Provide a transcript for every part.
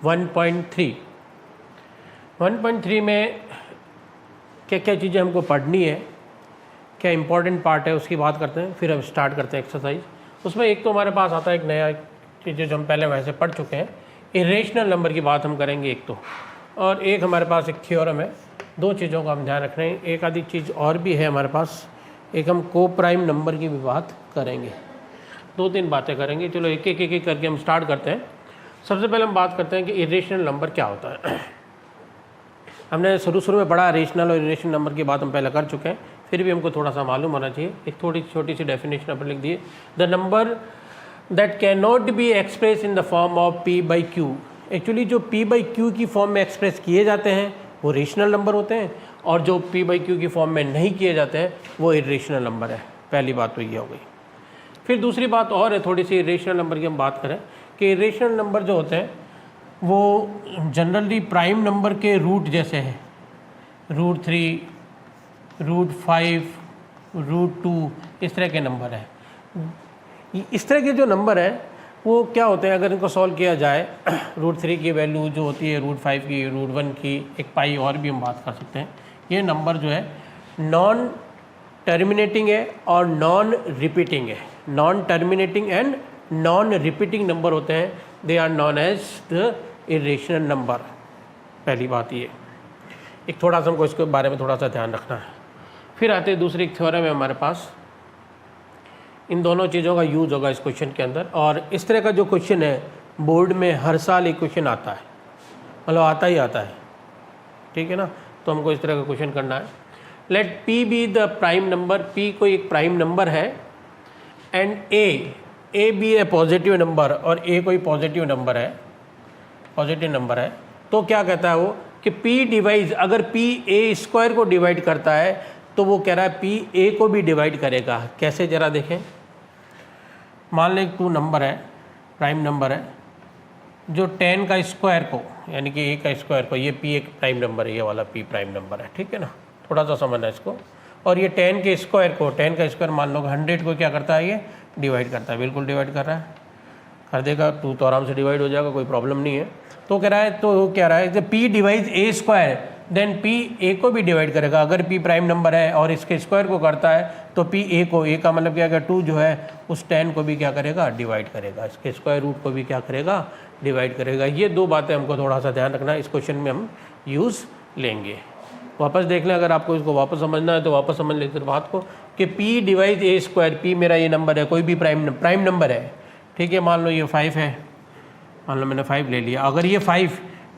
1.3 में क्या क्या चीज़ें हमको पढ़नी है, क्या इंपॉर्टेंट पार्ट है उसकी बात करते हैं, फिर हम स्टार्ट करते हैं एक्सरसाइज। उसमें एक तो हमारे पास आता है एक नया चीज़ें जो हम पहले वैसे पढ़ चुके हैं, इरेशनल नंबर की बात हम करेंगे एक तो, और एक हमारे पास एक थ्योरम है। दो चीज़ों का हम ध्यान रख रहे हैं। एक आधी चीज़ और भी है हमारे पास, एक हम को प्राइम नंबर की भी बात करेंगे। दो तीन बातें करेंगे। चलो एक एक करके हम स्टार्ट करते हैं। सबसे पहले हम बात करते हैं कि इरेशनल नंबर क्या होता है। हमने शुरू में पढ़ा रेशनल और इरेशनल नंबर की बात हम पहले कर चुके हैं, फिर भी हमको थोड़ा सा मालूम होना चाहिए। एक थोड़ी छोटी सी डेफिनेशन अपन लिख दिए, the number that can not be express in the form of P by Q. Actually जो पी बाई क्यू की फॉर्म में एक्सप्रेस किए जाते हैं वो रेशनल नंबर होते हैं, और जो पी बाई क्यू की फॉर्म में नहीं किए जाते हैं वो इरेशनल नंबर है। पहली बात तो ये हो गई। फिर दूसरी बात और है थोड़ी सी इरेशनल नंबर की हम बात करें कि इरेशनल नंबर जो होते हैं वो जनरली प्राइम नंबर के रूट जैसे हैं, √3, √5, √2, इस तरह के नंबर हैं। इस तरह के जो नंबर हैं वो क्या होते हैं, अगर इनको सॉल्व किया जाए, √3 की वैल्यू जो होती है, √5 की, √1 की, एक पाई और भी हम बात कर सकते हैं। ये नंबर जो है नॉन टर्मिनेटिंग है और नॉन रिपीटिंग है। Non terminating and non repeating number होते हैं, they are known as the irrational number. पहली बात ये, एक थोड़ा सा हमको इसके बारे में थोड़ा सा ध्यान रखना है। फिर आते हैं दूसरी थ्योरम है हमारे पास, इन दोनों चीज़ों का यूज़ होगा इस क्वेश्चन के अंदर। और इस तरह का जो क्वेश्चन है बोर्ड में हर साल एक क्वेश्चन आता है, मतलब आता ही आता है, ठीक है ना। तो हमको इस तरह का क्वेश्चन करना है। Let P be the prime number, P कोई एक प्राइम नंबर है, and A be a positive number, और ए कोई पॉजिटिव नंबर है, पॉजिटिव नंबर है। तो क्या कहता है वो कि पी डिवाइड, अगर पी ए स्क्वायर को डिवाइड करता है तो वो कह रहा है पी ए को भी डिवाइड करेगा। कैसे, ज़रा देखें। मान लें 2 नंबर है, प्राइम नंबर है, जो 10 का स्क्वायर को, यानी कि ए का स्क्वायर को, ये पी एक प्राइम नंबर है, ये वाला पी प्राइम नंबर है, ठीक है ना। थोड़ा सा समझना है इसको। और ये 10 के स्क्वायर को, 10 का स्क्वायर मान लो 100 को क्या करता है, ये डिवाइड करता है। बिल्कुल डिवाइड कर रहा है, कर देगा, 2 तो आराम से डिवाइड हो जाएगा, कोई प्रॉब्लम नहीं है। तो कह रहा है, तो वो कह रहा है कि P divide A square, then P A को भी डिवाइड करेगा। अगर पी प्राइम नंबर है और इसके स्क्वायर को करता है तो पी ए को, ए का मतलब क्या, 2 जो है उस 10 को भी क्या करेगा, डिवाइड करेगा। इसके स्क्वायर रूट को भी क्या करेगा, डिवाइड करेगा। ये दो बातें हमको थोड़ा सा ध्यान रखना है, इस क्वेश्चन में हम यूज़ लेंगे। वापस देख लें, अगर आपको इसको वापस समझना है तो वापस समझ लेते बात को कि P divide A square, P मेरा ये नंबर है, कोई भी प्राइम नंबर है, ठीक है। मान लो ये 5 है, मान लो मैंने 5 ले लिया। अगर ये 5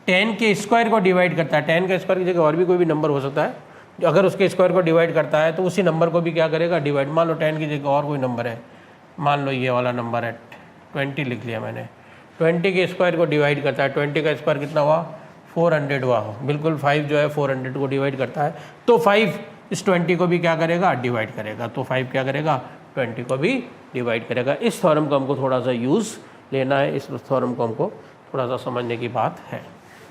10 के स्क्वायर को डिवाइड करता है, 10 के स्क्वायर की जगह और भी कोई भी नंबर हो सकता है, अगर उसके स्क्वायर को डिवाइड करता है तो उसी नंबर को भी क्या करेगा, डिवाइड। मान लो 10 की जगह और कोई नंबर है, मान लो ये वाला नंबर है 20 लिख लिया मैंने, 20 के स्क्वायर को डिवाइड करता है। 20 का स्क्वायर कितना हुआ, 400 हुआ। बिल्कुल 5 जो है 400 को डिवाइड करता है, तो 5 इस 20 को भी क्या करेगा, डिवाइड करेगा। तो 5 क्या करेगा, 20 को भी डिवाइड करेगा। इस थ्योरम को हमको थोड़ा सा यूज़ लेना है, इस थ्योरम को हमको थोड़ा सा समझने की बात है।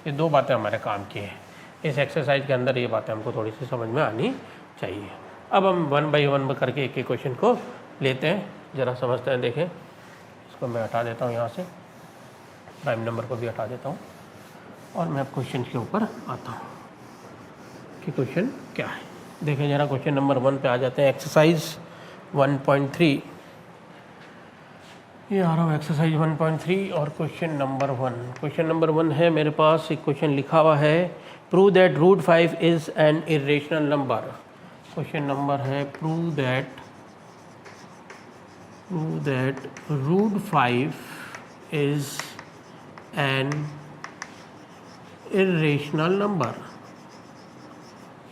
ये दो बातें हमारे काम की हैं इस एक्सरसाइज के अंदर, ये बातें हमको थोड़ी सी समझ में आनी चाहिए। अब हम 1 बाई 1 करके एक एक क्वेश्चन को लेते हैं, ज़रा समझते हैं। देखें, इसको मैं हटा देता हूँ यहाँ से, प्राइम नंबर को भी हटा देता हूँ, और मैं अब क्वेश्चन के ऊपर आता हूँ कि क्वेश्चन क्या है। देखें ज़रा, क्वेश्चन नंबर 1 पे आ जाते हैं। एक्सरसाइज 1.3, ये आ रहा हूँ एक्सरसाइज 1.3 और क्वेश्चन नंबर 1। क्वेश्चन नंबर 1 है मेरे पास, एक क्वेश्चन लिखा हुआ है, prove that √5 is an irrational number. Question number है prove that √5 is an irrational number.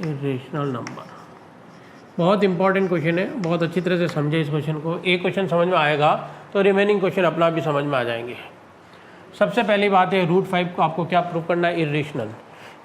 Irrational number बहुत इंपॉर्टेंट क्वेश्चन है, बहुत अच्छी तरह से समझे इस क्वेश्चन को। एक क्वेश्चन समझ में आएगा तो रिमेनिंग क्वेश्चन अपना भी समझ में आ जाएंगे। सबसे पहली बात है, √5 को आपको क्या प्रूव करना है,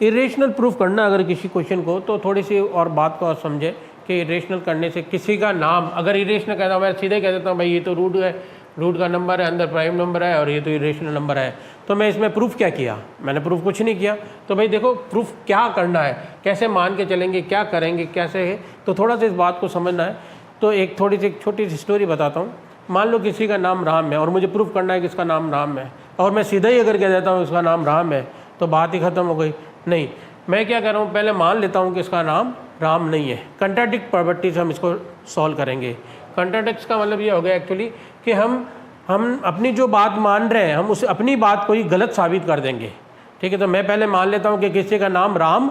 इरेशनल प्रूफ करना। अगर किसी क्वेश्चन को, तो थोड़ी सी और बात को समझे कि इरेशनल करने से किसी का नाम, अगर इरेशनल कहता हूँ, मैं सीधे कह देता हूँ भाई ये तो रूट है, रूट का नंबर है, अंदर प्राइम नंबर है, और ये तो इरेशनल नंबर है, तो मैं इसमें प्रूफ क्या किया, मैंने प्रूफ कुछ नहीं किया। तो भाई देखो, प्रूफ क्या करना है, कैसे मान के चलेंगे, क्या करेंगे, कैसे है, तो थोड़ा सा इस बात को समझना है। तो एक थोड़ी सी छोटी सी स्टोरी बताता हूँ। मान लो किसी का नाम राम है और मुझे प्रूफ करना है कि इसका नाम राम है, और मैं सीधा ही अगर कह देता हूँ इसका नाम राम है तो बात ही ख़त्म हो गई। नहीं, मैं क्या कर रहा हूँ, पहले मान लेता हूँ कि इसका नाम राम नहीं है। कंट्राडिक्ट प्रॉपर्टी से हम इसको सॉल्व करेंगे। कंट्राडिक्ट का मतलब ये हो गया एक्चुअली कि हम अपनी जो बात मान रहे हैं हम उस अपनी बात को ही गलत साबित कर देंगे। ठीक है, तो मैं पहले मान लेता हूँ कि किसी का नाम राम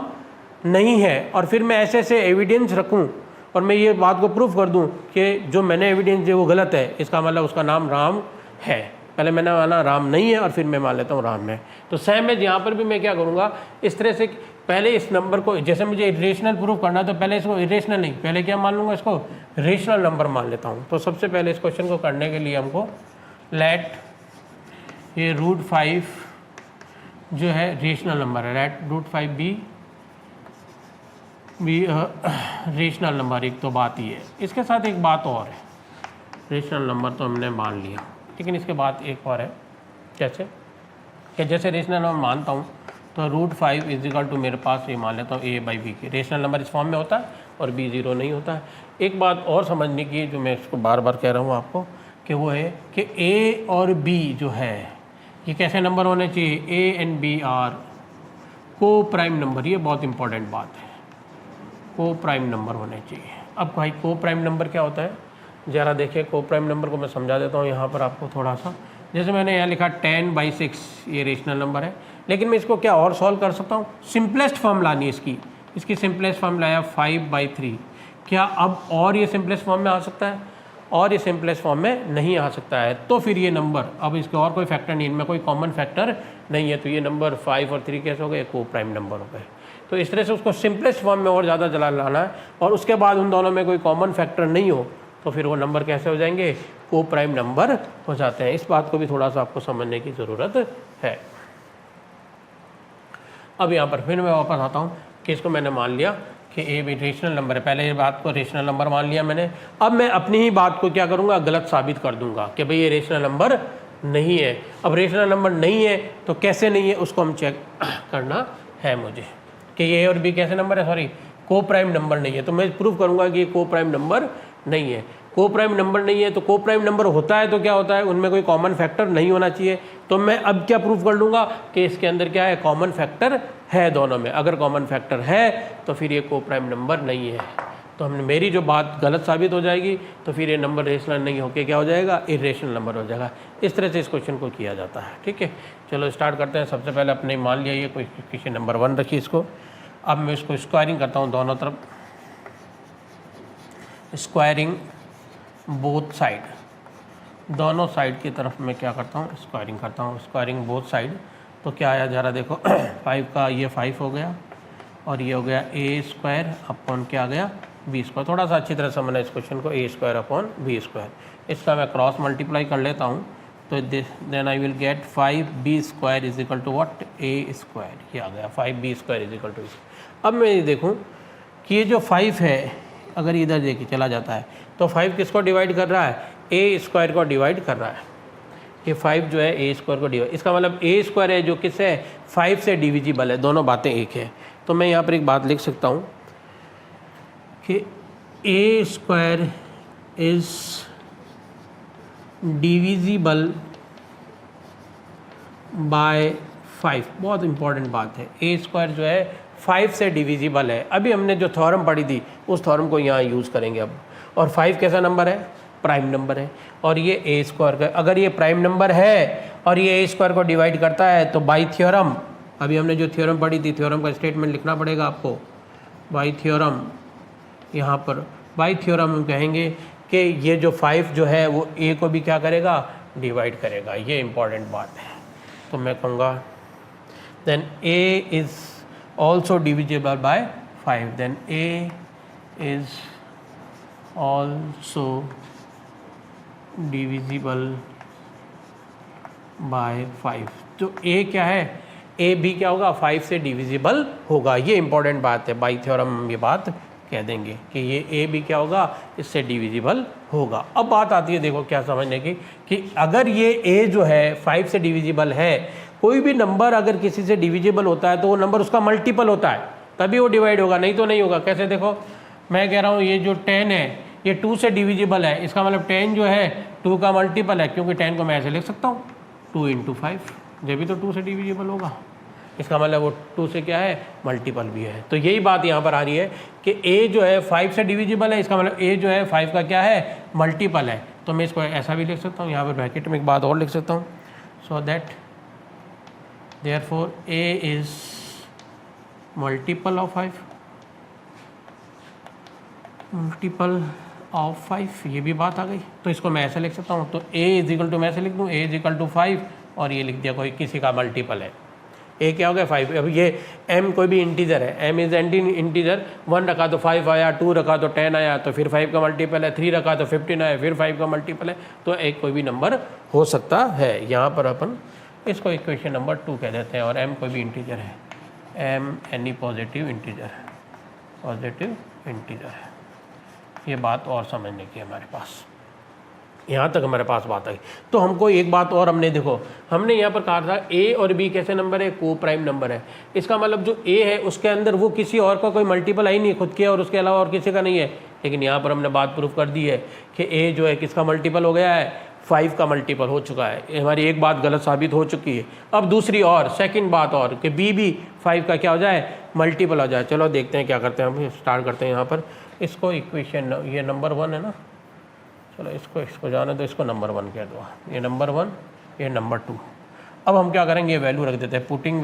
नहीं है और फिर मैं ऐसे ऐसे एविडेंस रखूँ और मैं ये बात को प्रूफ कर दूँ कि जो मैंने एविडेंस दिया वो गलत है, इसका मतलब उसका नाम राम है। पहले मैंने माना राम नहीं है और फिर मैं मान लेता हूँ राम है। तो सेम है यहाँ पर भी मैं क्या करूँगा, इस तरह से पहले इस नंबर को, जैसे मुझे इरेशनल प्रूफ करना है तो पहले इसको इरेशनल नहीं, पहले क्या मान लूँगा, इसको रेशनल नंबर मान लेता हूँ। तो सबसे पहले इस क्वेश्चन को करने के लिए हमको लेट ये √5 जो है रेशनल नंबर है, लेट √5 भी रेशनल नंबर। एक तो बात ये है, इसके साथ एक बात और है, रेशनल नंबर तो हमने मान लिया, लेकिन इसके बाद एक और है, कैसे कि जैसे रेशनल नंबर मानता हूँ तो √5 = मेरे पास ये मान लेता हूँ a/b के। रेशनल नंबर इस फॉर्म में होता है और b 0 नहीं होता है। एक बात और समझने की जो मैं इसको बार बार कह रहा हूँ आपको कि वो है कि a और b जो है ये कैसे नंबर होने चाहिए, a and b आर को प्राइम नंबर। ये बहुत इंपॉर्टेंट बात है, को प्राइम नंबर होने चाहिए। अब भाई को प्राइम नंबर क्या होता है, ज़रा देखिए। को प्राइम नंबर को मैं समझा देता हूँ यहाँ पर आपको थोड़ा सा। जैसे मैंने यहाँ लिखा 10/6 ये रेशनल नंबर है, लेकिन मैं इसको क्या और सॉल्व कर सकता हूँ, सिंपलेस्ट फॉर्म लानी है इसकी सिंपलेस्ट फॉर्म लाया 5/3। क्या अब और ये सिंपलेस्ट फॉर्म में आ सकता है, और ये सिंपलेस्ट फॉर्म में नहीं आ सकता है। तो फिर ये नंबर, अब इसके और कोई फैक्टर नहीं, इनमें कोई कॉमन फैक्टर नहीं है, तो ये नंबर 5 और 3 कैसे हो गए, को प्राइम नंबर हो गए। तो इस तरह से उसको सिंपलेस्ट फॉर्म में और ज़्यादा जला लाना है, और उसके बाद उन दोनों में कोई कॉमन फैक्टर नहीं हो तो फिर वो नंबर कैसे हो जाएंगे, को प्राइम नंबर हो जाते हैं। इस बात को भी थोड़ा सा आपको समझने की ज़रूरत है। अब यहाँ पर फिर मैं वापस आता हूँ कि इसको मैंने मान लिया कि ए भी रेशनल नंबर है, पहले ये बात को रेशनल नंबर मान लिया मैंने। अब मैं अपनी ही बात को क्या करूँगा, गलत साबित कर दूंगा कि भाई ये रेशनल नंबर नहीं है। अब रेशनल नंबर नहीं है तो कैसे नहीं है उसको हम चेक करना है मुझे कि ए और बी कैसे नंबर है, सॉरी को प्राइम नंबर नहीं है। तो मैं प्रूव करूँगा कि ये को प्राइम नंबर नहीं है। को प्राइम नंबर नहीं है तो को प्राइम नंबर होता है तो क्या होता है, उनमें कोई कॉमन फैक्टर नहीं होना चाहिए। तो मैं अब क्या प्रूफ कर लूँगा कि इसके अंदर क्या है, कॉमन फैक्टर है दोनों में। अगर कॉमन फैक्टर है तो फिर ये को प्राइम नंबर नहीं है। तो हमने मेरी जो बात गलत साबित हो जाएगी, तो फिर ये नंबर रेशनल नहीं होकर क्या हो जाएगा, इरेशनल नंबर हो जाएगा। इस तरह से इस क्वेश्चन को किया जाता है। ठीक है, चलो स्टार्ट करते हैं। सबसे पहले अपने मान लिया ये कोई किसी नंबर 1 रखिए इसको। अब मैं इसको स्क्वायरिंग करता हूँ दोनों तरफ, स्क्वायरिंग बोथ साइड, दोनों साइड की तरफ मैं क्या करता हूँ, स्क्वायरिंग करता हूँ, स्क्वायरिंग बोथ साइड। तो क्या आया ज़रा देखो 5 का ये 5 हो गया और ये हो गया a² अपॉन क्या आ गया b²। थोड़ा सा अच्छी तरह समझना इस क्वेश्चन को, a² अपॉन b²। इसका मैं क्रॉस मल्टीप्लाई कर लेता हूँ तो then I will get 5b² = what, a²। ये आ गया 5b² = अब मैं ये देखूँ कि ये जो 5 है अगर इधर देखिए चला जाता है तो 5 किसको डिवाइड कर रहा है, a² को डिवाइड कर रहा है। ये 5 जो है a² को डिवाइड, इसका मतलब a² है जो किस है, 5 से डिविजिबल है। दोनों बातें एक है। तो मैं यहाँ पर एक बात लिख सकता हूँ कि a² इज डिविजिबल बाय 5। बहुत इंपॉर्टेंट बात है, a² जो है 5 से डिविजिबल है। अभी हमने जो थ्योरम पढ़ी थी उस थ्योरम को यहाँ यूज़ करेंगे अब। और 5 कैसा नंबर है, प्राइम नंबर है। और ये a² का, अगर ये प्राइम नंबर है और ये a² को डिवाइड करता है तो बाई थ्योरम, अभी हमने जो थ्योरम पढ़ी थी, थ्योरम का स्टेटमेंट लिखना पड़ेगा आपको। बाई थ्योरम, यहाँ पर बाई थ्योरम हम कहेंगे कि ये जो 5 जो है वो a को भी क्या करेगा, डिवाइड करेगा। ये इंपॉर्टेंट बात है। तो मैं कहूँगा then a is also divisible by 5, then a is also divisible by 5। तो a क्या है, a भी क्या होगा, 5 से डिविजिबल होगा। ये इंपॉर्टेंट बात है, बाई थ्योरम ये बात कह देंगे कि ये a भी क्या होगा, इससे डिविजिबल होगा। अब बात आती है देखो क्या समझने की कि अगर ये a जो है 5 से डिविजिबल है, कोई भी नंबर अगर किसी से डिविजिबल होता है तो वो नंबर उसका मल्टीपल होता है तभी वो डिवाइड होगा, नहीं तो नहीं होगा। कैसे देखो, मैं कह रहा हूँ ये जो 10 है ये 2 से डिविजिबल है, इसका मतलब 10 जो है 2 का मल्टीपल है, क्योंकि 10 को मैं ऐसे लिख सकता हूँ 2 × 5। जब भी तो 2 से डिविजिबल होगा, इसका मतलब वो 2 से क्या है, मल्टीपल भी है। तो यही बात यहाँ पर आ रही है कि a जो है 5 से डिविजिबल है, इसका मतलब a जो है 5 का क्या है, मल्टीपल है। तो मैं इसको ऐसा भी लिख सकता हूँ, यहाँ पर ब्रैकेट में एक बात और लिख सकता हूँ, so that therefore a is multiple of 5, multiple of 5, ये भी बात आ गई। तो इसको मैं ऐसे लिख सकता हूँ, तो a इज इक्वल टू, मैं ऐसे लिख दूँ, a इज इक्वल टू 5 और ये लिख दिया कोई किसी का मल्टीपल है, a क्या हो गया 5। अब ये m कोई भी इंटीजर है, m इज इंटीजर, 1 रखा तो 5 आया, 2 रखा तो 10 आया, तो फिर 5 का मल्टीपल है, 3 रखा तो 15 आया, फिर 5 का मल्टीपल है, तो एक कोई भी नंबर हो सकता है। यहाँ पर अपन इसको इक्वेशन नंबर 2 कह देते हैं, और m कोई भी इंटीजर है, m एनी पॉजिटिव इंटीजर है, पॉजिटिव इंटीजर है। ये बात और समझने की हमारे पास, यहाँ तक हमारे पास बात आई। तो हमको एक बात और हमने देखो, हमने यहाँ पर कहा था a और b कैसे नंबर है, को प्राइम नंबर है। इसका मतलब जो a है उसके अंदर वो किसी और का कोई मल्टीपल आई नहीं, खुद के और उसके अलावा और किसी का नहीं है। लेकिन यहाँ पर हमने बात प्रूफ कर दी है कि a जो है किसका मल्टीपल हो गया है, 5 का मल्टीपल हो चुका है। हमारी एक बात गलत साबित हो चुकी है। अब दूसरी और सेकंड बात और कि b भी 5 का क्या हो जाए, मल्टीपल हो जाए। चलो देखते हैं क्या करते हैं, हम स्टार्ट करते हैं यहाँ पर इसको इक्वेशन, ये नंबर 1 है ना, चलो इसको जाने दो, इसको नंबर 1 कह दो, ये नंबर 1, ये नंबर 2। अब हम क्या करेंगे, ये वैल्यू रख देते हैं, पुटिंग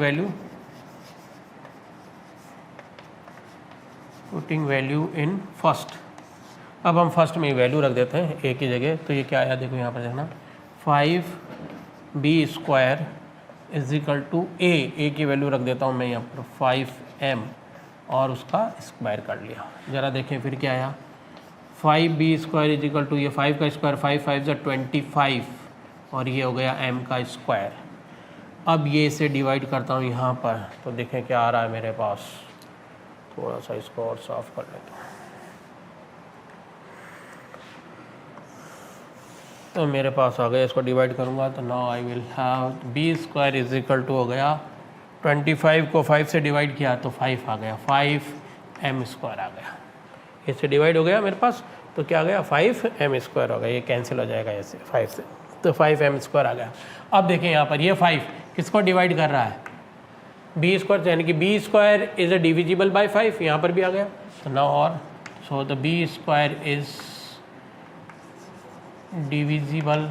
वैल्यू इन फर्स्ट। अब हम फर्स्ट में वैल्यू रख देते हैं a की जगह, तो ये क्या आया देखो यहाँ पर देखना, 5b² is equal to a की वैल्यू रख देता हूँ मैं यहाँ पर 5m और उसका स्क्वायर कर लिया। ज़रा देखें फिर क्या आया, 5b² इज इक्वल टू, ये 5 का स्क्वायर, 5 5 25 और ये हो गया m का स्क्वायर। अब ये इसे डिवाइड करता हूँ यहाँ पर, तो देखें क्या आ रहा है मेरे पास, थोड़ा सा इसको और साफ कर लेता हूँ। तो मेरे पास आ गया, इसको डिवाइड करूँगा तो now I will have b² is equal to हो गया 25 को 5 से डिवाइड किया तो 5 आ गया, 5m² आ गया। इससे डिवाइड हो गया मेरे पास, तो क्या आ गया, 5m² हो गया, ये कैंसिल हो जाएगा ऐसे 5 से, तो 5m² आ गया। अब देखें यहाँ पर ये 5 किसको डिवाइड कर रहा है, b², यानी कि b² is a divisible by 5, यहाँ पर भी आ गया। तो नाउ और so the b² is divisible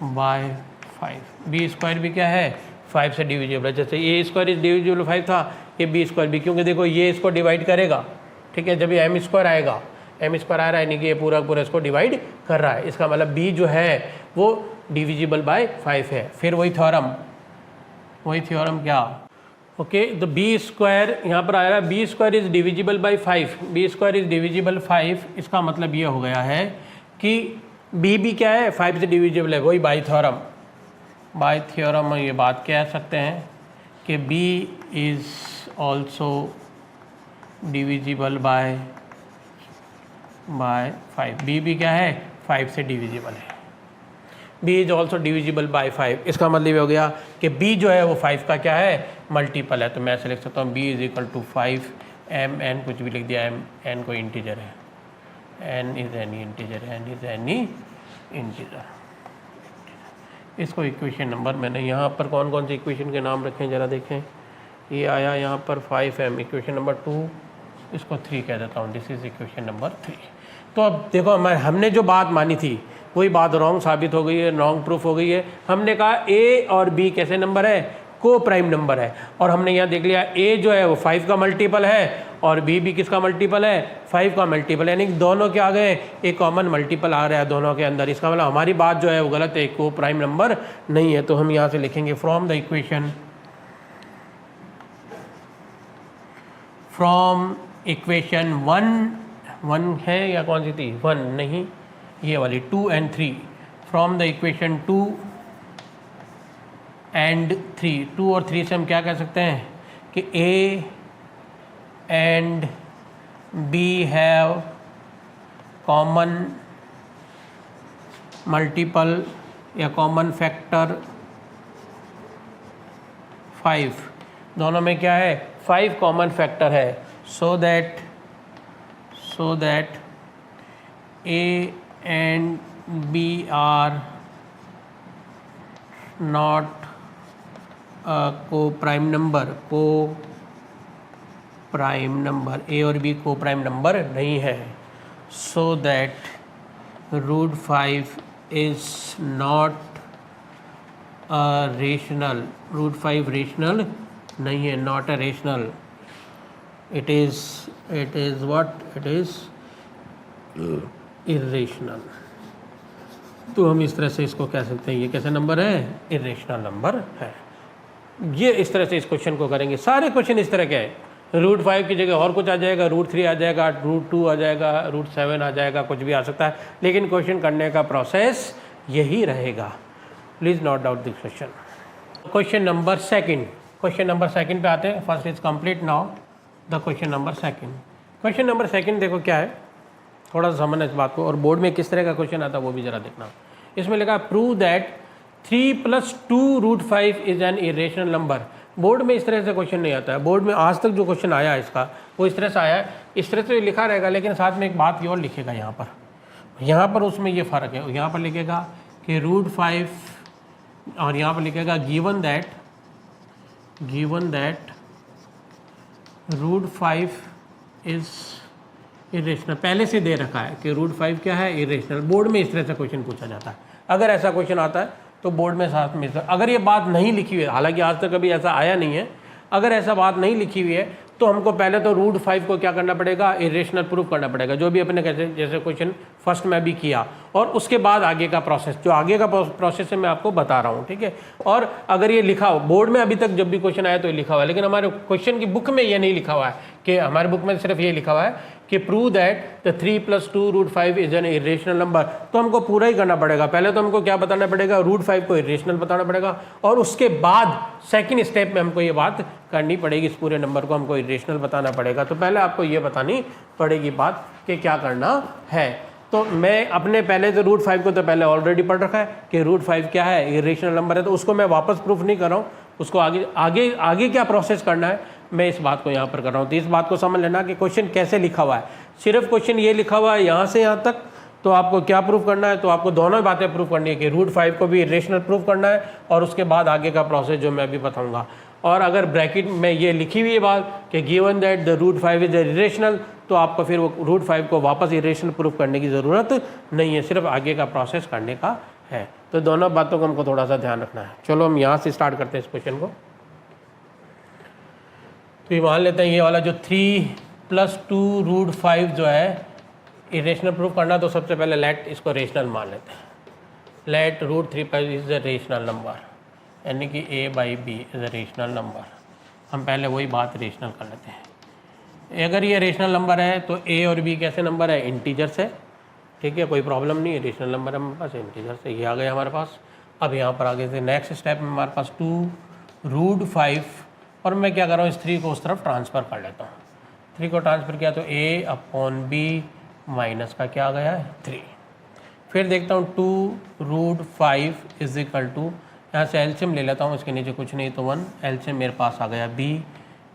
by 5, b² भी क्या है, 5 से डिविजिबल है। जैसे a² इज डिविजिबल 5 था, ये b² भी, क्योंकि देखो ये इसको डिवाइड करेगा, ठीक है, जब ये m² आएगा, m² आ रहा है, यानी कि ये पूरा पूरा इसको डिवाइड कर रहा है। इसका मतलब b जो है वो डिविजिबल बाय 5 है। फिर वही थ्योरम क्या, ओके, तो b² यहाँ पर आ रहा है, b² is divisible by 5, b² is divisible 5, इसका मतलब ये हो गया है कि b भी क्या है, 5 से डिविजिबल है, वही बाय थ्योरम ये बात कह सकते हैं कि b is also divisible by 5, b भी क्या है, 5 से डिविजिबल है, b is also divisible by 5। इसका मतलब ये हो गया कि b जो है वो 5 का क्या है, मल्टीपल है। तो मैं ऐसे लिख सकता हूँ b is equal to 5 m, कुछ भी लिख दिया, n कोई इंटीजर है, n इज एनी इंटीजर। इसको इक्वेशन नंबर, मैंने यहाँ पर कौन कौन से इक्वेशन के नाम रखे हैं ज़रा देखें, ये आया यहाँ पर 5m, इक्वेशन नंबर 2, इसको 3 कह देता हूँ, दिस इज़ इक्वेशन नंबर 3। तो अब देखो हमने जो बात मानी थी वही बात रॉन्ग साबित हो गई है, रॉन्ग प्रूफ हो गई है। हमने कहा a और b कैसे नंबर है, को प्राइम नंबर है, और हमने यहाँ देख लिया a जो है वो 5 का मल्टीपल है और b भी किसका मल्टीपल है, 5 का मल्टीपल है, यानी दोनों के आ गए एक कॉमन मल्टीपल आ रहा है दोनों के अंदर। इसका मतलब हमारी बात जो है वो गलत है, को प्राइम नंबर नहीं है। तो हम यहाँ से लिखेंगे from the equation, from equation 1 है या कौन सी थी, 1 नहीं, ये वाली 2 and 3, from the equation 2 and 3, 2 और 3 से हम क्या कह सकते हैं कि a and b have common multiple या कॉमन फैक्टर 5, दोनों में क्या है, 5 कॉमन फैक्टर है, so that a and b are not co prime number A और बी को प्राइम नंबर नहीं है, so that root 5 is not rational, root 5 rational नहीं है, not a rational, it is what, it is irrational. तो हम इस तरह से इसको कह सकते हैं ये कैसा नंबर है, इरेशनल नंबर है। ये इस तरह से इस क्वेश्चन को करेंगे। सारे क्वेश्चन इस तरह के हैं, रूट 5 की जगह और कुछ आ जाएगा, रूट 3 आ जाएगा, रूट 2 आ जाएगा, रूट 7 आ जाएगा, कुछ भी आ सकता है, लेकिन क्वेश्चन करने का प्रोसेस यही रहेगा। Please note doubt this question. Question number second पे आते हैं। First is complete, now the question number second. Question number second देखो क्या है, थोड़ा सा समझना इस बात को, और बोर्ड में किस तरह का क्वेश्चन आता है वो भी ज़रा देखना। इसमें लिखा prove that 3 + 2 root 5 is an irrational number. Board में इस तरह से क्वेश्चन नहीं आता है, बोर्ड में आज तक जो क्वेश्चन आया है इसका वो इस तरह से आया है, इस तरह से लिखा रहेगा, लेकिन साथ में एक बात ये और लिखेगा यहाँ पर उसमें ये फ़र्क है। यहाँ पर लिखेगा कि रूट 5 और यहाँ पर लिखेगा given that root 5 is irrational. पहले से दे रखा है कि रूट 5 क्या है, इरेशनल। बोर्ड में इस तरह से क्वेश्चन पूछा जाता है। अगर ऐसा क्वेश्चन आता है तो बोर्ड में साथ में, अगर ये बात नहीं लिखी हुई है, हालांकि आज तक कभी ऐसा आया नहीं है, अगर ऐसा बात नहीं लिखी हुई है तो हमको पहले तो रूट 5 को क्या करना पड़ेगा, इरेशनल प्रूफ करना पड़ेगा, जो भी अपने कैसे जैसे क्वेश्चन फर्स्ट में भी किया, और उसके बाद आगे का प्रोसेस, जो आगे का प्रोसेस है मैं आपको बता रहा हूँ, ठीक है। और अगर ये लिखा हो बोर्ड में, अभी तक जब भी क्वेश्चन आया तो ये लिखा हुआ है, लेकिन हमारे क्वेश्चन की बुक में ये नहीं लिखा हुआ है, कि हमारे बुक में सिर्फ ये लिखा हुआ है कि prove that the 3 + 2 root 5 is an irrational number. तो हमको पूरा ही करना पड़ेगा। पहले तो हमको क्या बताना पड़ेगा, रूट 5 को इरेशनल बताना पड़ेगा, और उसके बाद सेकंड स्टेप में हमको ये बात करनी पड़ेगी, इस पूरे नंबर को हमको इरेशनल बताना पड़ेगा। तो पहले आपको ये बतानी पड़ेगी बात कि क्या करना है। तो मैं अपने पहले से रूट 5 को तो पहले ऑलरेडी पढ़ रखा है कि रूट 5 क्या है, इरेशनल नंबर है, तो उसको मैं वापस प्रूफ नहीं कर रहा हूँ, उसको आगे क्या प्रोसेस करना है मैं इस बात को यहाँ पर कर रहा हूँ। तो इस बात को समझ लेना कि क्वेश्चन कैसे लिखा हुआ है। सिर्फ क्वेश्चन ये लिखा हुआ है यहाँ से यहाँ तक, तो आपको क्या प्रूफ करना है, तो आपको दोनों बातें प्रूफ करनी है कि रूट 5 को भी इरेशनल प्रूफ करना है, और उसके बाद आगे का प्रोसेस जो मैं अभी बताऊँगा। और अगर ब्रैकेट में ये लिखी हुई है बात कि given that the root 5 is irrational, तो आपको फिर वो रूट 5 को वापस इरेशनल प्रूफ करने की ज़रूरत नहीं है, सिर्फ आगे का प्रोसेस करने का है। तो दोनों बातों को हमको थोड़ा सा ध्यान रखना है। चलो हम यहाँ से स्टार्ट करते हैं इस क्वेश्चन को। तो ये मान लेते हैं ये वाला जो 3 + 2 रूट 5 जो है इरेशनल प्रूफ करना, तो सबसे पहले लेट इसको रेशनल मान लेते हैं। Let root 3 5 is a rational number, यानी कि a/b is a rational number. हम पहले वही बात रेशनल कर लेते हैं। अगर ये रेशनल नंबर है तो a और b कैसे नंबर है, इंटीजर्स है, ठीक है, कोई प्रॉब्लम नहीं है, रेशनल नंबर है हमारे पास, इंटीजर से ये आ गया हमारे पास। अब यहाँ पर आगे से नेक्स्ट स्टेप में हमारे पास 2 रूट 5, और मैं क्या कर रहा हूँ, इस 3 को उस तरफ ट्रांसफ़र कर लेता हूँ। 3 को ट्रांसफ़र किया तो a/b माइनस का क्या आ गया है, 3। फिर देखता हूँ 2 रूट 5 इज इक्वल टू, यहाँ से एलसीएम ले लेता हूँ, इसके नीचे कुछ नहीं तो 1, एलसीएम मेरे पास आ गया b,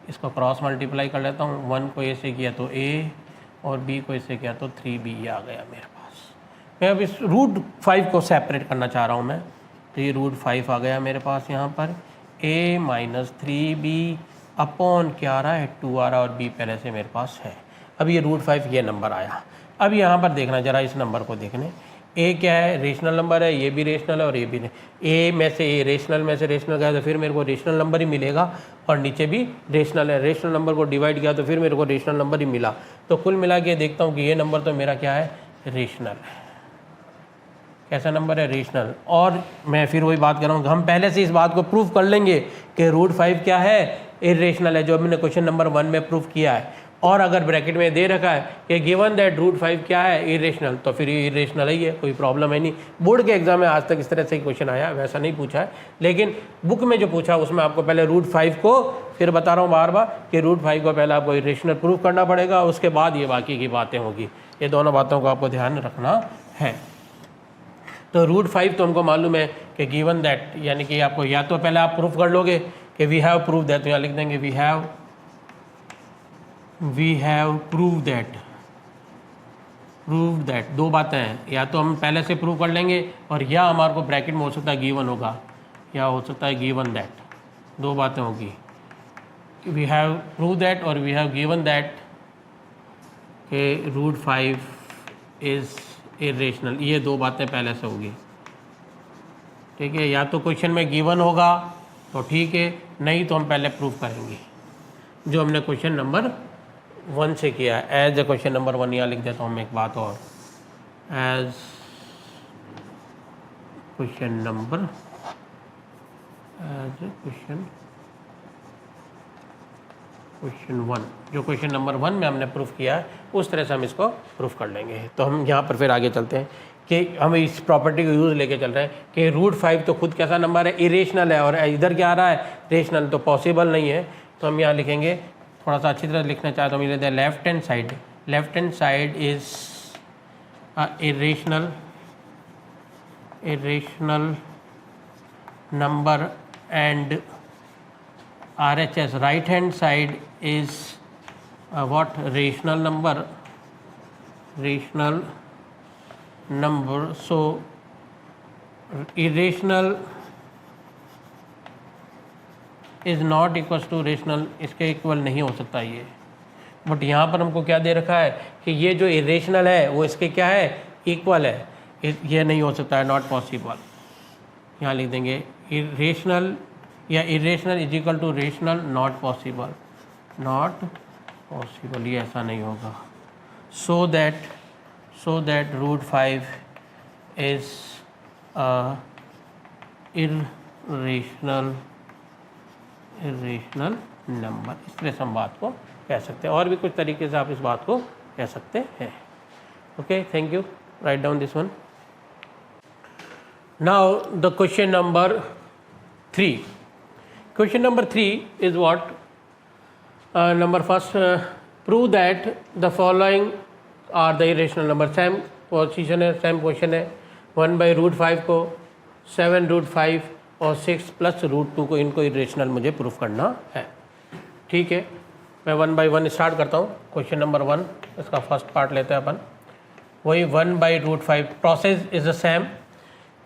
इसको क्रॉस मल्टीप्लाई कर लेता हूँ, 1 को a से किया तो a, और b को इससे किया तो 3b आ गया मेरे पास। मैं अब इस रूट 5 को सेपरेट करना चाह रहा हूँ मैं, तो ये रूट 5 आ गया मेरे पास यहाँ पर, a माइनस 3b अपॉन क्या आ रहा है, 2 आ रहा है, और b पहले से मेरे पास है। अब ये रूट 5 ये नंबर आया। अब यहाँ पर देखना जरा, इस नंबर को देखने, a क्या है, रेशनल नंबर है, ये भी रेशनल है और ये भी नहीं, a में से a रेशनल में से रेशनल गया तो फिर मेरे को रेशनल नंबर ही मिलेगा, और नीचे भी रेशनल है, रेशनल नंबर को डिवाइड किया तो फिर मेरे को रेशनल नंबर ही मिला। तो कुल मिला के देखता हूँ कि ये नंबर तो मेरा क्या है, रेशनल है। कैसा नंबर है, रेशनल। और मैं फिर वही बात कर रहा हूँ, हम पहले से इस बात को प्रूव कर लेंगे कि रूट 5 क्या है, इरेशनल है, जो मैंने क्वेश्चन नंबर 1 में प्रूव किया है। और अगर ब्रैकेट में दे रखा है कि गिवन दैट रूट 5 क्या है, इरेशनल, तो फिर ये इरेशनल ही है, कोई प्रॉब्लम है नहीं। बोर्ड के एग्जाम में आज तक इस तरह से क्वेश्चन आया, वैसा नहीं पूछा है, लेकिन बुक में जो पूछा उसमें आपको पहले रूट 5 को, फिर बता रहा हूँ बार बार कि रूट 5 को पहले आपको इरेशनल प्रूव करना पड़ेगा, उसके बाद ये बाकी की बातें होगी। ये दोनों बातों को आपको ध्यान रखना है। तो रूट 5 तो हमको मालूम है कि गिवन दैट, यानी कि आपको या तो पहले आप प्रूफ कर लोगे कि वी हैव प्रूव दैट, तो यहाँ लिख देंगे वी हैव प्रूव दैट। दो बातें हैं, या तो हम पहले से प्रूव कर लेंगे, और या हमारे को ब्रैकेट में हो सकता है गिवन होगा, या हो सकता है गिवन दैट, दो बातें होगी, वी हैव प्रूव दैट और वी हैव गिवन दैट कि रूट 5 इज़ इरेशनल, ये दो बातें पहले से होगी, ठीक है। या तो क्वेश्चन में गिवन होगा तो ठीक है, नहीं तो हम पहले प्रूफ करेंगे जो हमने क्वेश्चन नंबर 1 से किया है। एज ए क्वेश्चन नंबर 1 यहाँ लिख देता हूँ मैं एक बात और, as question number, as question 1, जो क्वेश्चन नंबर 1 में हमने प्रूफ किया है उस तरह से हम इसको प्रूफ कर लेंगे। तो हम यहाँ पर फिर आगे चलते हैं कि हम इस प्रॉपर्टी को यूज़ लेके चल रहे हैं कि रूट 5 तो खुद कैसा नंबर है, इरेशनल है, और इधर क्या आ रहा है, रेशनल, तो पॉसिबल नहीं है। तो हम यहाँ लिखेंगे, थोड़ा सा अच्छी तरह लिखना चाहता हूँ, लेते हैं left hand side is irrational number and RHS, right hand side is what, rational number. So irrational is not equals to rational, इसके इक्वल नहीं हो सकता ये। बट यहाँ पर हमको क्या दे रखा है कि ये जो इरेशनल है वो इसके क्या है, इक्वल है, ये नहीं हो सकता है, नॉट पॉसिबल। यहाँ लिख देंगे इरेशनल या irrational is equal to rational, not possible, ये ऐसा नहीं होगा। So that root 5 is irrational number, इस तरह से हम बात को कह सकते हैं। और भी कुछ तरीके से आप इस बात को कह सकते हैं। Okay, thank you, write down this one. Now the question number 3. Question number 3 is what? Number first, prove that the following are the irrational number. Same position है, same question है। 1 by रूट 5 को 7 root 5 और 6 plus root 2 को, इनको irrational मुझे proof करना है। ठीक है, मैं 1 by 1 स्टार्ट करता हूँ। क्वेश्चन नंबर 1, इसका फर्स्ट पार्ट लेते हैं अपन। वही 1 by root 5, process is the same,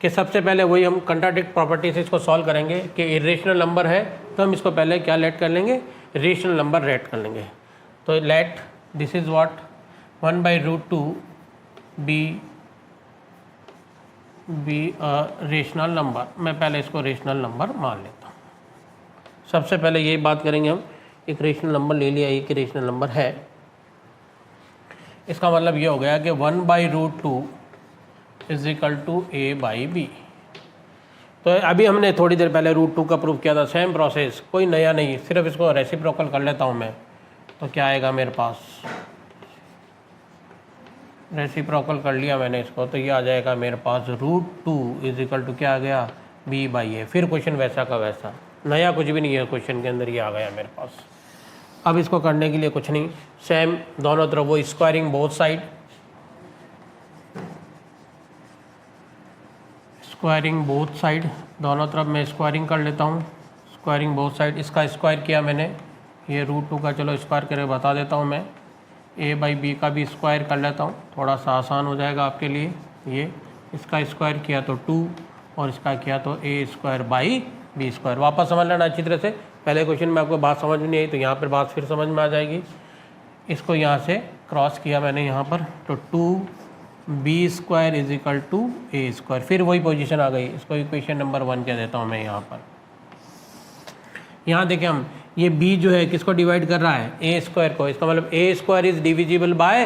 कि सबसे पहले वही हम कंट्राडिक्ट प्रॉपर्टी से इसको सॉल्व करेंगे कि इरेशनल नंबर है तो हम इसको पहले क्या लेट कर लेंगे, रेशनल नंबर लेट कर लेंगे। तो let this is what, 1 by root 2 be rational number. मैं पहले इसको रेशनल नंबर मान लेता हूँ। सबसे पहले यही बात करेंगे हम, एक रेशनल नंबर ले लिया, एक रेशनल नंबर है, इसका मतलब ये हो गया कि 1 by root 2 is equal to A by B. तो अभी हमने थोड़ी देर पहले रूट 2 का प्रूफ किया था, सेम प्रोसेस, कोई नया नहीं, सिर्फ इसको रेसिप्रोकल कर लेता हूँ मैं। तो क्या आएगा मेरे पास, रेसिप्रोकल कर लिया मैंने इसको, तो ये आ जाएगा मेरे पास रूट 2 इज इक्वल टू क्या आ गया, बी बाई ए। फिर क्वेश्चन वैसा का वैसा, नया कुछ भी नहीं है क्वेश्चन के अंदर, ये आ गया मेरे पास। अब इसको करने के लिए कुछ नहीं, सेम दोनों तरफ वो squaring both side, squaring both side, दोनों तरफ मैं स्क्वायरिंग कर लेता हूँ। स्क्वायरिंग बोथ साइड, इसका स्क्वायर किया मैंने, ये रूट 2 का चलो स्क्वायर करके बता देता हूँ मैं। ए बाई बी का भी स्क्वायर कर लेता हूँ, थोड़ा सा आसान हो जाएगा आपके लिए। ये इसका स्क्वायर किया तो 2 और इसका किया तो ए स्क्वायर बाई बी स्क्वायर। वापस समझ लेना अच्छी तरह से, पहले क्वेश्चन में आपको बात समझ में नहीं आई तो यहाँ पर बात फिर समझ में आ जाएगी। इसको यहाँ से क्रॉस किया मैंने यहाँ पर, तो 2b square is equal to A square, फिर वही पोजीशन आ गई। इसको इक्वेशन नंबर 1 कह देता हूँ मैं यहाँ पर। यहाँ देखें हम, ये b जो है किसको डिवाइड कर रहा है, ए स्क्वायर को, इसका मतलब a square is divisible by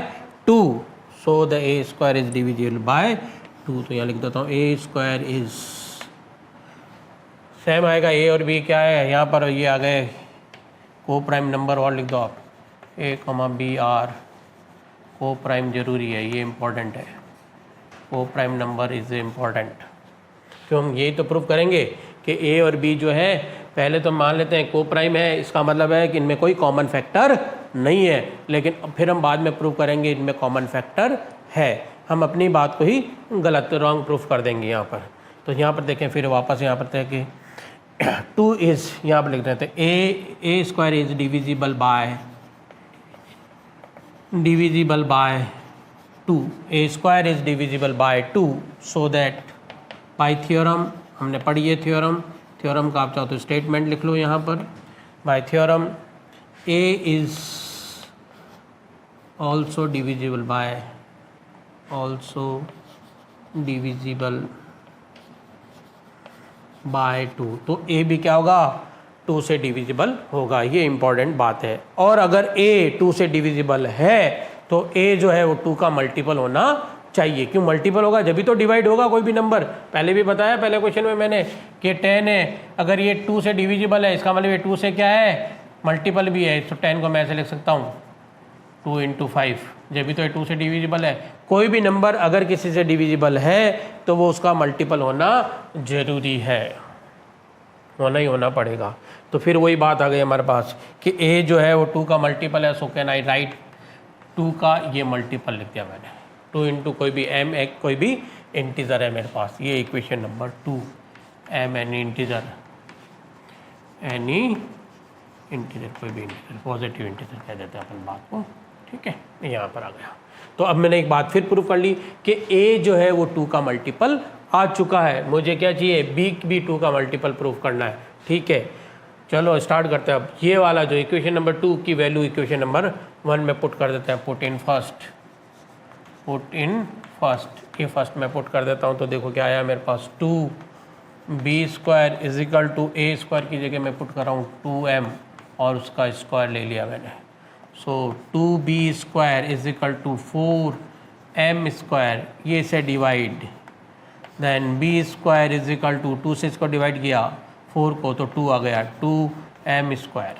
2, so the a square is divisible by 2। तो यहाँ लिख देता हूँ ए स्क्वायर इज, सेम आएगा ए और बी क्या है यहाँ पर, ये आ गए को प्राइम नंबर, और लिख दो आप ए कमा बी आर को प्राइम जरूरी है, ये इम्पोर्टेंट है, को प्राइम नंबर इज़ इम्पोर्टेंट। क्यों, हम यही तो प्रूव करेंगे कि ए और बी जो है, पहले तो मान लेते हैं को प्राइम है, इसका मतलब है कि इनमें कोई कॉमन फैक्टर नहीं है, लेकिन फिर हम बाद में प्रूव करेंगे इनमें कॉमन फैक्टर है। हम अपनी बात को ही गलत, रॉन्ग प्रूफ कर देंगे यहाँ पर। तो यहाँ पर देखें, फिर वापस यहाँ पर थे कि 2 इज़, यहाँ पर लिख रहे थे a square is divisible by 2, a square is divisible by 2, so that by theorem, हमने पढ़ी है थ्योरम, थ्योरम का आप चाहो तो स्टेटमेंट लिख लो यहाँ पर, bye theorem A is also divisible bye, also divisible by 2, तो A भी क्या होगा, 2 से डिविजिबल होगा, ये इंपॉर्टेंट बात है। और अगर A 2 से डिविजिबल है तो A जो है वो 2 का मल्टीपल होना चाहिए। क्यों मल्टीपल होगा, जब भी तो डिवाइड होगा कोई भी नंबर। पहले भी बताया पहले क्वेश्चन में मैंने कि 10 है, अगर ये 2 से डिविजिबल है इसका मतलब ये 2 से क्या है, मल्टीपल भी है। तो 10 को मैं ऐसे लिख सकता हूँ 2 × 5, जब भी तो ये 2 से डिविजिबल है। कोई भी नंबर अगर किसी से डिविजिबल है तो वो उसका मल्टीपल होना ज़रूरी है, होना ही होना पड़ेगा। तो फिर वही बात आ गई हमारे पास कि A जो है वो 2 का मल्टीपल है, सो कैन आई राइट 2 का ये मल्टीपल लिख दिया मैंने, 2 × कोई भी m, एक कोई भी इंटीजर है मेरे पास, ये equation number 2, m any integer, any integer कोई भी इंटीजर, पॉजिटिव इंटीजर कह देते हैं अपन बात को, ठीक है। यहाँ पर आ गया। तो अब मैंने एक बात फिर प्रूव कर ली कि A जो है वो 2 का मल्टीपल आ चुका है। मुझे क्या चाहिए, B भी 2 का मल्टीपल प्रूव करना है, ठीक है। चलो स्टार्ट करते हैं। अब ये वाला जो इक्वेशन नंबर 2 की वैल्यू इक्वेशन नंबर 1 में पुट कर देते हैं, पुट इन फर्स्ट, ये फर्स्ट में पुट कर देता हूँ। तो देखो क्या आया मेरे पास, 2b² is equal to a² की जगह मैं पुट कर रहा हूँ 2m और उसका स्क्वायर ले लिया मैंने। सो 2b² is equal to 4m², ये से divide, then b² is equal to 2 से इसको डिवाइड किया 4 को तो 2 आ गया, 2m²।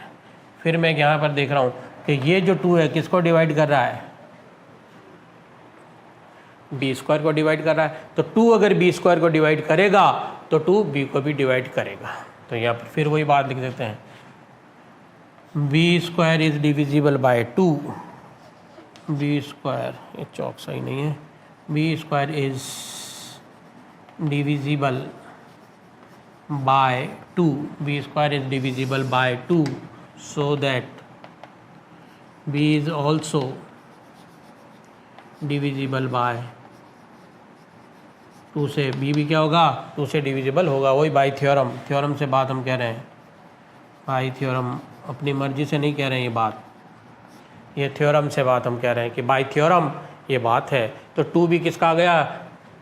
फिर मैं यहाँ पर देख रहा हूँ कि ये जो 2 है किसको डिवाइड कर रहा है, b² को डिवाइड कर रहा है। तो 2 अगर b² को डिवाइड करेगा तो 2 b को भी डिवाइड करेगा। तो यहाँ पर फिर वही बात लिख देते हैं, b² is divisible by 2, b², ये चौक सही नहीं है, b² is divisible by 2, b² is divisible by 2, so that b is also divisible by 2 से, b भी क्या होगा, 2 से डिविजिबल होगा। वही बाय थ्योरम, थ्योरम से बात हम कह रहे हैं, बाय थ्योरम, अपनी मर्जी से नहीं कह रहे हैं ये बात, ये थ्योरम से बात हम कह रहे हैं कि बाय थ्योरम ये बात है। तो 2 भी किसका आ गया,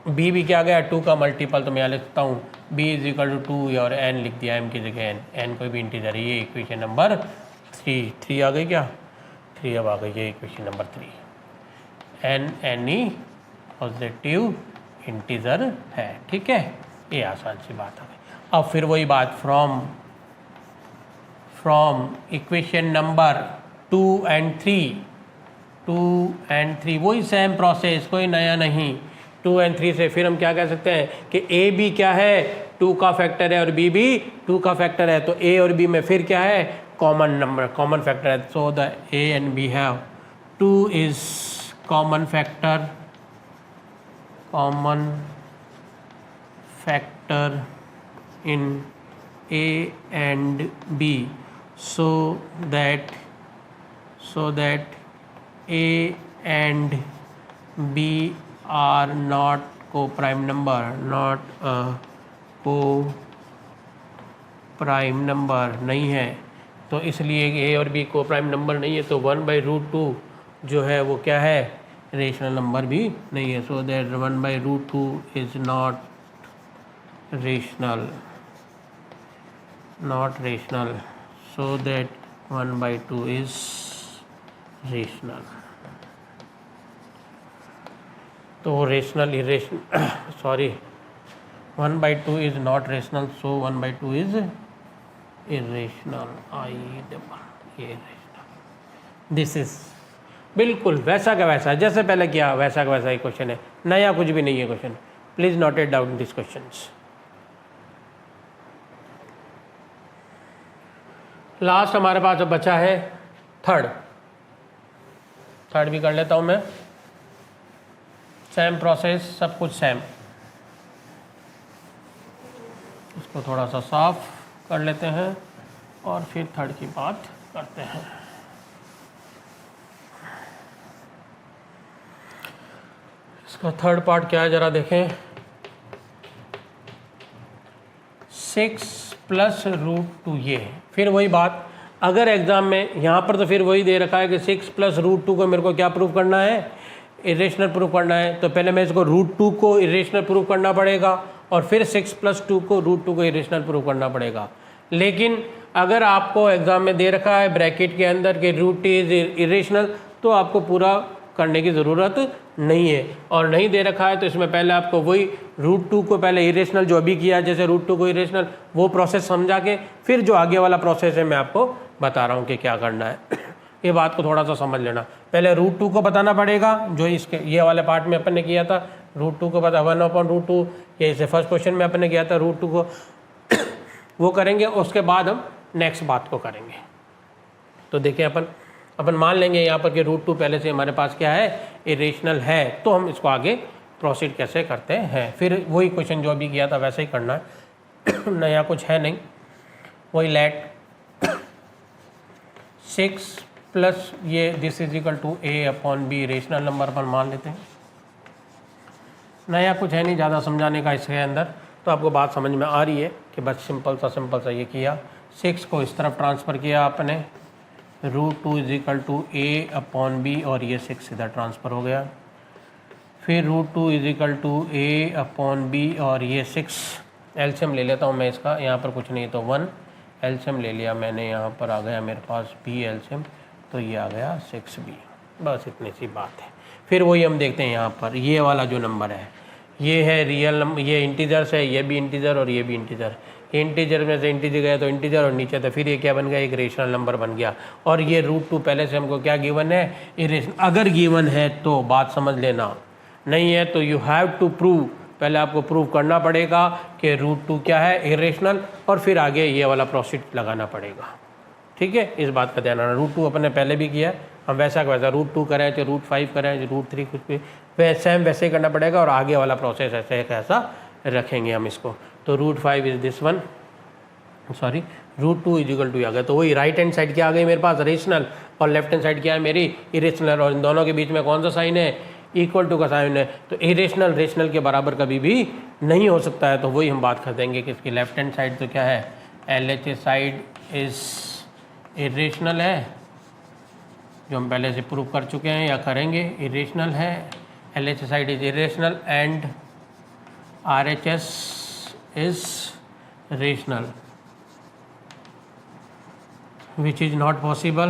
b भी क्या आ गया, 2 का मल्टीपल। तो मैं यहाँ लिखता हूँ b इज इक्वल टू 2 और n लिख दिया, m की जगह n कोई भी इंटीजर है। ये इक्वेशन नंबर 3 आ गई क्या, 3 अब आ गई ये equation number 3, n any positive integer है, ठीक है। ये आसान सी बात आ गई। अब फिर वही बात फ्रॉम इक्वेशन नंबर 2 and 3, वही सेम प्रोसेस, कोई नया नहीं। 2 and 3 से फिर हम क्या कह सकते हैं कि A भी क्या है, 2 का फैक्टर है और B भी 2 का फैक्टर है। तो A और B में फिर क्या है, कॉमन नंबर, कॉमन फैक्टर है। So the A and B have 2 is common factor in A and B, so that A and B are not co-prime number, not a co-prime number नहीं है। तो इसलिए A और B को prime number नहीं है, तो 1/√2 जो है वो क्या है, रेशनल नंबर भी नहीं है। So that 1/√2 is not rational, so that 1/2 is rational. तो rational irrational sorry 1/2 is not rational, so 1/2 is irrational. This is बिल्कुल वैसा का वैसा, जैसे पहले किया वैसा का वैसा ही क्वेश्चन है, नया कुछ भी नहीं है question. Please note it down this questions. Last हमारे पास अब बचा है थर्ड भी कर लेता हूं मैं। सेम प्रोसेस, सब कुछ सेम। इसको थोड़ा सा साफ कर लेते हैं और फिर थर्ड की बात करते हैं। इसका थर्ड पार्ट क्या है जरा देखें। 6 प्लस रूट 2 ये है। फिर वही बात, अगर एग्ज़ाम में यहाँ पर तो फिर वही दे रखा है कि 6 प्लस रूट 2 को मेरे को क्या प्रूव करना है, इरेशनल प्रूव करना है। तो पहले मैं इसको रूट 2 को इरेशनल प्रूव करना पड़ेगा और फिर 6 प्लस 2 को रूट 2 को इरेशनल प्रूव करना पड़ेगा। लेकिन अगर आपको एग्ज़ाम में दे रखा है ब्रैकेट के अंदर कि रूट इज इरेशनल, तो आपको पूरा करने की ज़रूरत नहीं है। और नहीं दे रखा है तो इसमें पहले आपको वही रूट 2 को पहले इरेशनल जो अभी किया, जैसे रूट 2 को इरेशनल, वो प्रोसेस समझा के फिर जो आगे वाला प्रोसेस है मैं आपको बता रहा हूँ कि क्या करना है। ये बात को थोड़ा सा समझ लेना। पहले रूट 2 को बताना पड़ेगा, जो इसके ये वाले पार्ट में अपन ने किया था। रूट 2 को पता 1/√2, ये इसे फर्स्ट क्वेश्चन में अपन ने किया था। रूट 2 को वो करेंगे, उसके बाद हम नेक्स्ट बात को करेंगे। तो देखिए अपन मान लेंगे यहाँ पर कि रूट 2 पहले से हमारे पास क्या है, इरेशनल है। तो हम इसको आगे प्रोसीड कैसे करते हैं, फिर वही क्वेश्चन जो अभी किया था वैसे ही करना है। नया कुछ है नहीं, वही लेट 6 प्लस ये this is equal to a/b irrational number अपन मान लेते हैं। नया कुछ है नहीं ज़्यादा समझाने का इसके अंदर, तो आपको बात समझ में आ रही है कि बस सिंपल सा ये किया, 6 को इस तरफ ट्रांसफ़र किया आपने, root 2 is equal to a/b और ये 6 सीधा ट्रांसफ़र हो गया। फिर root 2 is equal to a/b और ये 6 एलसीएम ले लेता हूँ मैं इसका, यहाँ पर कुछ नहीं तो 1 एलसीएम ले लिया मैंने, यहाँ पर आ गया मेरे पास b एलसीएम, तो ये आ गया 6b। बस इतनी सी बात है। फिर वही हम देखते हैं यहाँ पर ये वाला जो नंबर है, ये है रियल नंबर, ये इंटीजर्स है, ये भी इंटीजर और ये भी इंटीजर। इंटीजर में से इंटीजर गया तो इंटीजर और नीचे तो फिर ये क्या बन गया, एक रेशनल नंबर बन गया। और ये रूट 2 पहले से हमको क्या गिवन है, इरेशनल। अगर गिवन है तो बात समझ लेना, नहीं है तो यू हैव टू प्रूव, पहले आपको प्रूव करना पड़ेगा कि रूट 2 क्या है, इरेशनल, और फिर आगे ये वाला प्रोसीड लगाना पड़ेगा। ठीक है, इस बात का ध्यान रखना। रूट 2 अपन ने पहले भी किया, हम वैसा का वैसा रूट 2 करें चाहे रूट 5 करें चाहे रूट 3 कुछ भी वैसे ही करना पड़ेगा, और आगे वाला प्रोसेस ऐसे कैसा रखेंगे हम इसको। तो root 5 is this one, sorry root 2 is equal to आ गया। तो वही राइट हैंड साइड क्या आ गई मेरे पास, रेशनल, और लेफ्ट हैंड साइड क्या है मेरी, इरेशनल, और इन दोनों के बीच में कौन सा साइन है, इक्वल टू का साइन है। तो इरेशनल रेशनल के बराबर कभी भी नहीं हो सकता है। तो वही हम बात कर देंगे कि इसकी लेफ्ट हैंड साइड तो क्या है, LHS साइड इज इरेशनल है, जो हम पहले से प्रूव कर चुके हैं या करेंगे, इरेशनल है। LHS side is irrational and RHS is rational, which is not possible,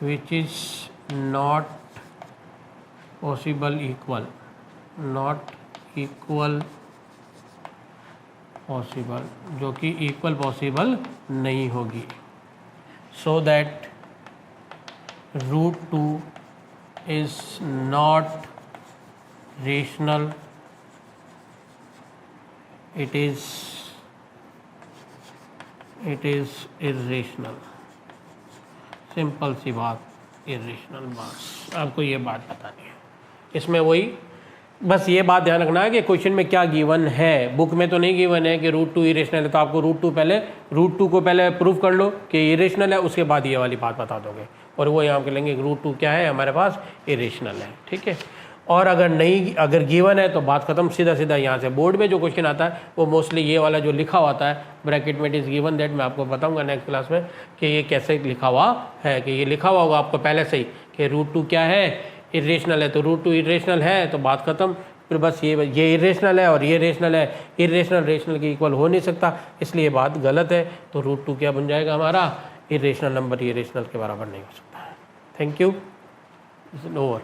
which is not possible equal, not equal possible, जो कि इक्वल पॉसिबल नहीं होगी। So that root 2 is not rational, it is irrational। Simple सी बात, irrational बात, आपको ये बात बतानी है। इसमें वही बस ये बात ध्यान रखना है कि क्वेश्चन में क्या गिवन है। बुक में तो नहीं गिवन है कि रूट 2 इरेशनल है, तो आपको रूट 2 को पहले प्रूव कर लो कि इरेशनल है, उसके बाद ये वाली बात बता दोगे। और वो यहाँ के लेंगे रूट 2 क्या है हमारे पास, इरेशनल है। ठीक है, और अगर गिवन है तो बात खत्म, सीधा सीधा यहाँ से। बोर्ड में जो क्वेश्चन आता है वो मोस्टली ये वाला जो लिखा हुआ आता है ब्रैकेट में, इट इज़ गिवन दैट, मैं आपको बताऊंगा नेक्स्ट क्लास में कि ये कैसे लिखा हुआ है। कि ये लिखा हुआ होगा आपको पहले से ही कि रूट 2 क्या है, इरेशनल है, तो रूट 2 इरेशनल है, तो बात खत्म। फिर बस ये इरेशनल है और ये रेशनल है, इरेशनल रेशनल के इक्वल हो नहीं सकता, इसलिए बात गलत है। तो रूट 2 क्या बन जाएगा हमारा, इरेशनल नंबर, ये रेशनल के बराबर नहीं हो सकता है। Thank you, over.